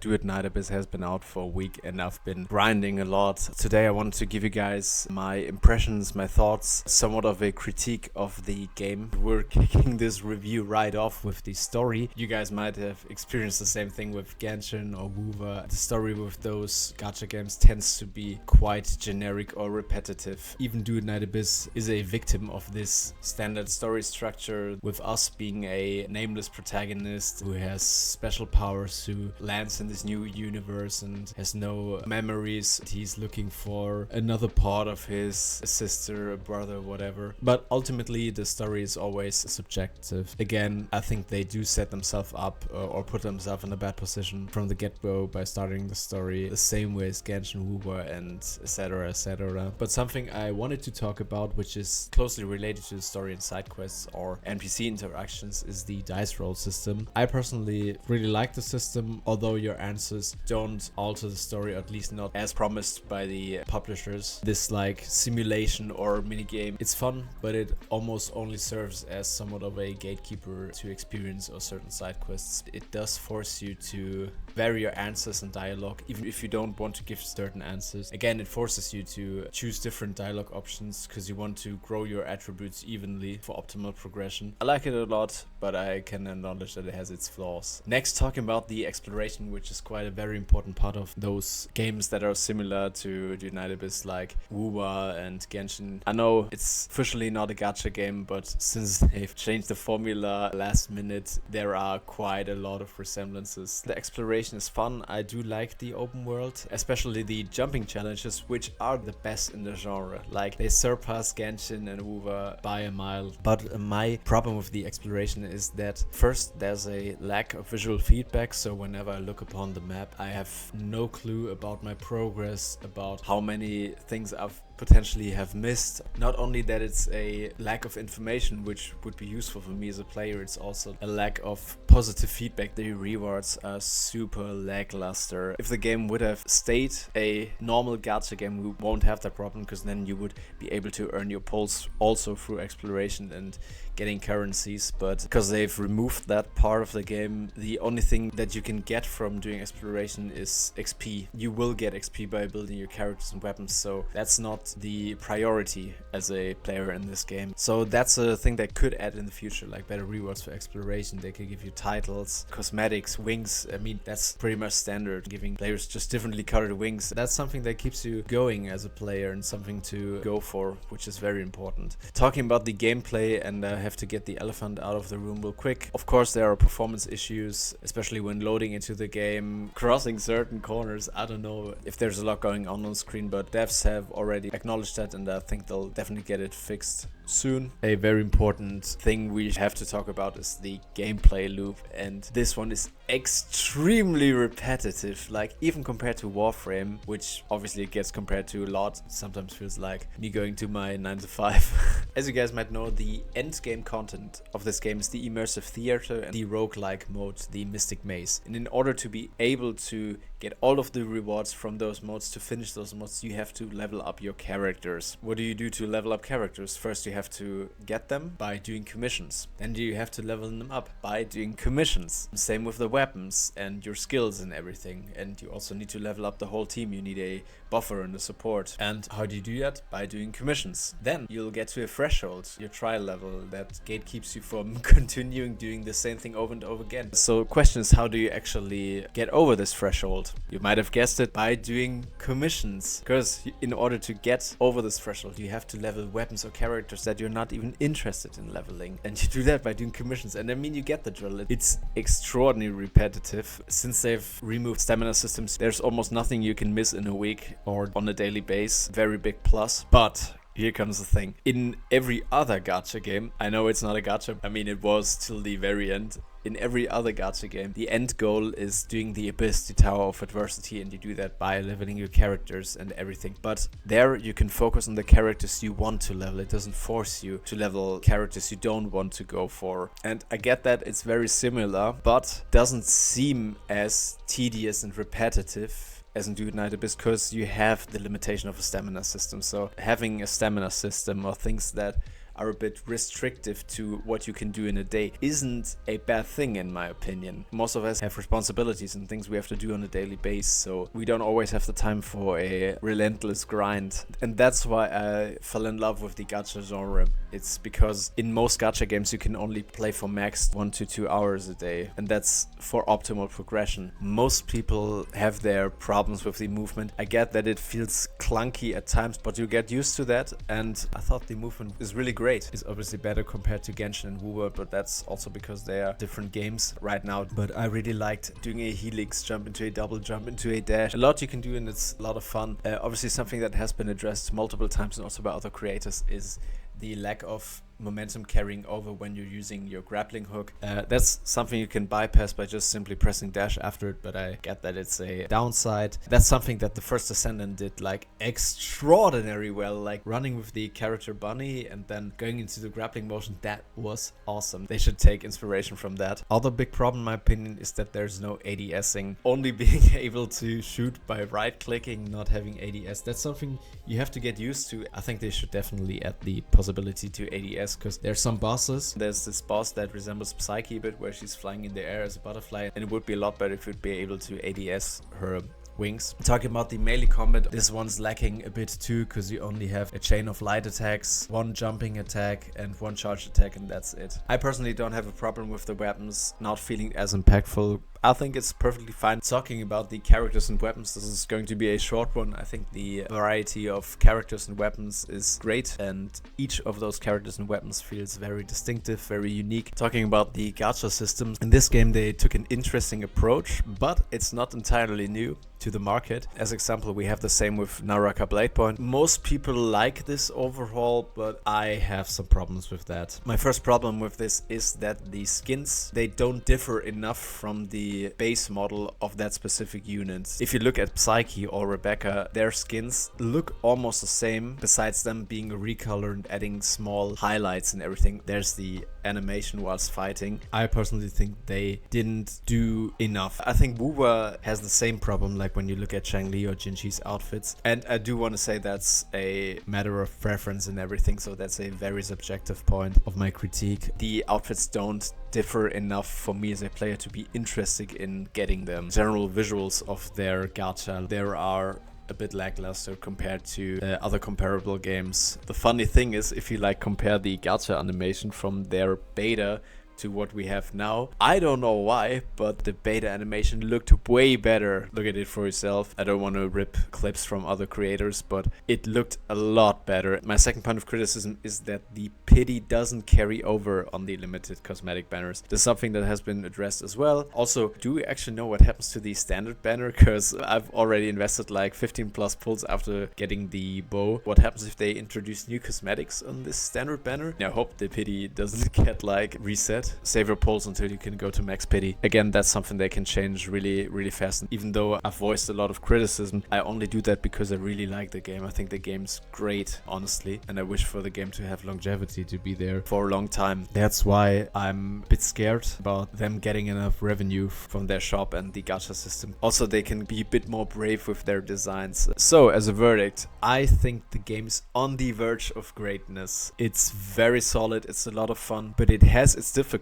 Duet Night Abyss has been out for a week and I've been grinding a lot. Today I wanted to give you guys my impressions, my thoughts, somewhat of a critique of the game. We're kicking this review right off with the story. You guys might have experienced the same thing with Genshin or Wuva. The story with those gacha games tends to be quite generic or repetitive. Even Duet Night Abyss is a victim of this standard story structure, with us being a nameless protagonist who has special powers, who lands in this new universe and has no memories. He's looking for another part of his sister, a brother, whatever. But ultimately the story is always subjective. Again, I think they do set themselves up or put themselves in a bad position from the get-go by starting the story the same way as Genshin, Wuba, and etc, etc. But something I wanted to talk about, which is closely related to the story and side quests or NPC interactions, is the dice roll system. I personally really like the system, although your answers don't alter the story, or at least not as promised by the publishers. This like simulation or minigame, it's fun, but it almost only serves as somewhat of a gatekeeper to experience or certain side quests. It does force you to vary your answers and dialogue, even if you don't want to give certain answers. Again, it forces you to choose different dialogue options because you want to grow your attributes evenly for optimal progression. I like it a lot, but I can acknowledge that it has its flaws. Next, talking about the exploration, which is quite a very important part of those games that are similar to Duet Night Abyss, like Wuwa and Genshin. I know it's officially not a gacha game, but since they've changed the formula last minute, there are quite a lot of resemblances. The exploration is fun. I do like the open world, especially the jumping challenges, which are the best in the genre. Like, they surpass Genshin and Wuwa by a mile. But my problem with the exploration is that first, there's a lack of visual feedback, so whenever I look upon the map, I have no clue about my progress, about how many things I've potentially have missed. Not only that, it's a lack of information which would be useful for me as a player, it's also a lack of positive feedback. The rewards are super lackluster. If the game would have stayed a normal gacha game, we won't have that problem, because then you would be able to earn your pulse also through exploration and getting currencies. But because they've removed that part of the game, the only thing that you can get from doing exploration is XP. You will get XP by building your characters and weapons, so that's not the priority as a player in this game. So that's a thing that could add in the future, like better rewards for exploration. They could give you titles, cosmetics, wings. I mean, that's pretty much standard, giving players just differently colored wings. That's something that keeps you going as a player and something to go for, which is very important. Talking about the gameplay, and I have to get the elephant out of the room real quick. Of course, there are performance issues, especially when loading into the game, crossing certain corners. I don't know if there's a lot going on screen, but devs have already acknowledged that, and I think they'll definitely get it fixed soon. A very important thing we have to talk about is the gameplay loop, and this one is extremely repetitive. Like, even compared to Warframe, which obviously gets compared to a lot, sometimes feels like me going to my 9 to 5. As you guys might know, the end game content of this game is the immersive theater and the roguelike mode, the Mystic Maze. And in order to be able to get all of the rewards from those modes, to finish those modes, you have to level up your characters. What do you do to level up characters? First, you have to get them by doing commissions. Then you have to level them up by doing commissions. Same with the weapons and your skills and everything. And you also need to level up the whole team. You need a buffer and a support. And how do you do that? By doing commissions. Then you'll get to a threshold, your trial level, that gatekeeps you from continuing doing the same thing over and over again. So question is, how do you actually get over this threshold? You might have guessed it, by doing commissions. Because in order to get over this threshold, you have to level weapons or characters that you're not even interested in leveling. And you do that by doing commissions. And I mean, you get the drill. It's extraordinarily repetitive. Since they've removed stamina systems, there's almost nothing you can miss in a week or on a daily base. Very big plus. But here comes the thing. In every other gacha game, I know it's not a gacha, I mean, it was till the very end. In every other gacha game, the end goal is doing the Abyss, the Tower of Adversity, and you do that by leveling your characters and everything. But there you can focus on the characters you want to level. It doesn't force you to level characters you don't want to go for. And I get that it's very similar, but doesn't seem as tedious and repetitive as in Duet Night Abyss, because you have the limitation of a stamina system. So having a stamina system or things that are a bit restrictive to what you can do in a day isn't a bad thing, in my opinion. Most of us have responsibilities and things we have to do on a daily basis, so we don't always have the time for a relentless grind. And that's why I fell in love with the gacha genre. It's because in most gacha games you can only play for max 1 to 2 hours a day, and that's for optimal progression. Most people have their problems with the movement. I get that it feels clunky at times, but you get used to that, and I thought the movement is really great. It's obviously better compared to Genshin and WoW, but that's also because they are different games right now. But I really liked doing a helix, jump into a double, jump into a dash. A lot you can do, and it's a lot of fun. Obviously something that has been addressed multiple times and also by other creators is the lack of momentum carrying over when you're using your grappling hook. That's something you can bypass by just simply pressing dash after it, but I get that it's a downside. That's something that the first Ascendant did like extraordinary well, like running with the character Bunny and then going into the grappling motion. That was awesome. They should take inspiration from that. Other big problem in my opinion is that there's no ADSing. Only being able to shoot by right clicking, not having ADS. That's something you have to get used to. I think they should definitely add the possibility to ADS, because there's some bosses. There's this boss that resembles Psyche a bit, where she's flying in the air as a butterfly, and it would be a lot better if you'd be able to ADS her wings. Talking about the melee combat, this one's lacking a bit too, because you only have a chain of light attacks, one jumping attack and one charge attack, and that's it. I personally don't have a problem with the weapons not feeling as impactful. I think it's perfectly fine. Talking about the characters and weapons, this is going to be a short one. I think the variety of characters and weapons is great, and each of those characters and weapons feels very distinctive, very unique. Talking about the gacha systems, in this game they took an interesting approach, but it's not entirely new to the market. As example, we have the same with Naraka Bladepoint. Most people like this overhaul, but I have some problems with that. My first problem with this is that the skins, they don't differ enough from the base model of that specific unit. If you look at Psyche or Rebecca, their skins look almost the same, besides them being recolored and adding small highlights and everything. There's the animation whilst fighting. I personally think they didn't do enough. I think Wuwa has the same problem, like when you look at Changli or Jinxi's outfits. And I do want to say that's a matter of preference and everything, so that's a very subjective point of my critique. The outfits don't differ enough for me as a player to be interested in getting them. General visuals of their gacha, there are a bit lackluster compared to other comparable games. The funny thing is, if you like compare the gacha animation from their beta to what we have now, I don't know why, but the beta animation looked way better. Look at it for yourself. I don't want to rip clips from other creators, but it looked a lot better. My second point of criticism is that the pity doesn't carry over on the limited cosmetic banners. This is something that has been addressed as well. Also, do we actually know what happens to the standard banner? Because I've already invested like 15 plus pulls after getting the bow. What happens if they introduce new cosmetics on this standard banner? I hope the pity doesn't get like reset. Save your pulls until you can go to max pity. Again, that's something they can change really fast. And even though I've voiced a lot of criticism, I only do that because I really like the game. I think the game's great, honestly, and I wish for the game to have longevity, to be there for a long time. That's why I'm a bit scared about them getting enough revenue from their shop and the gacha system. Also, they can be a bit more brave with their designs. So, as a verdict, I think the game's on the verge of greatness. It's very solid, it's a lot of fun, but it has its difficulties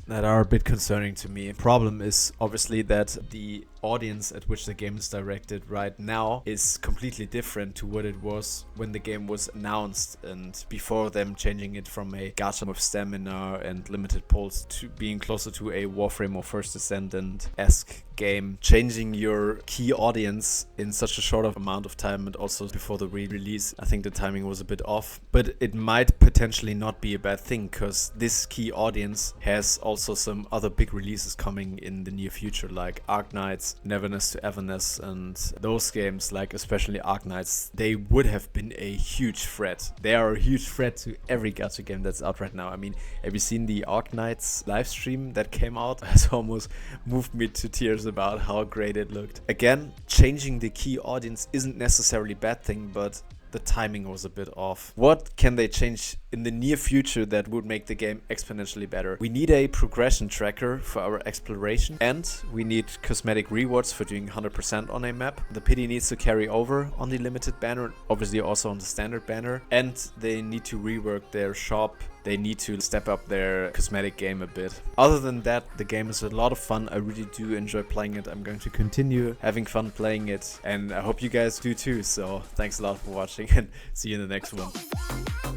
that are a bit concerning to me. Problem is obviously that the audience at which the game is directed right now is completely different to what it was when the game was announced, and before them changing it from a gacha with stamina and limited pulls to being closer to a Warframe or First Descendant-esque game. Changing your key audience in such a short amount of time, and also before the re-release, I think the timing was a bit off, but it might potentially not be a bad thing, because this key audience has also some other big releases coming in the near future, like Arknights, Neverness to Everness, and those games, like especially Arknights, they would have been a huge threat. They are a huge threat to every gacha game that's out right now. I mean, have you seen the Arknights live stream that came out? It almost moved me to tears about how great it looked. Again, changing the key audience isn't necessarily a bad thing, but the timing was a bit off. What can they change in the near future that would make the game exponentially better? We need a progression tracker for our exploration, and we need cosmetic rewards for doing 100% on a map. The pity needs to carry over on the limited banner, obviously also on the standard banner, and they need to rework their shop. They need to step up their cosmetic game a bit. Other than that, the game is a lot of fun. I really do enjoy playing it. I'm going to continue having fun playing it, and I hope you guys do too. So thanks a lot for watching, and see you in the next one.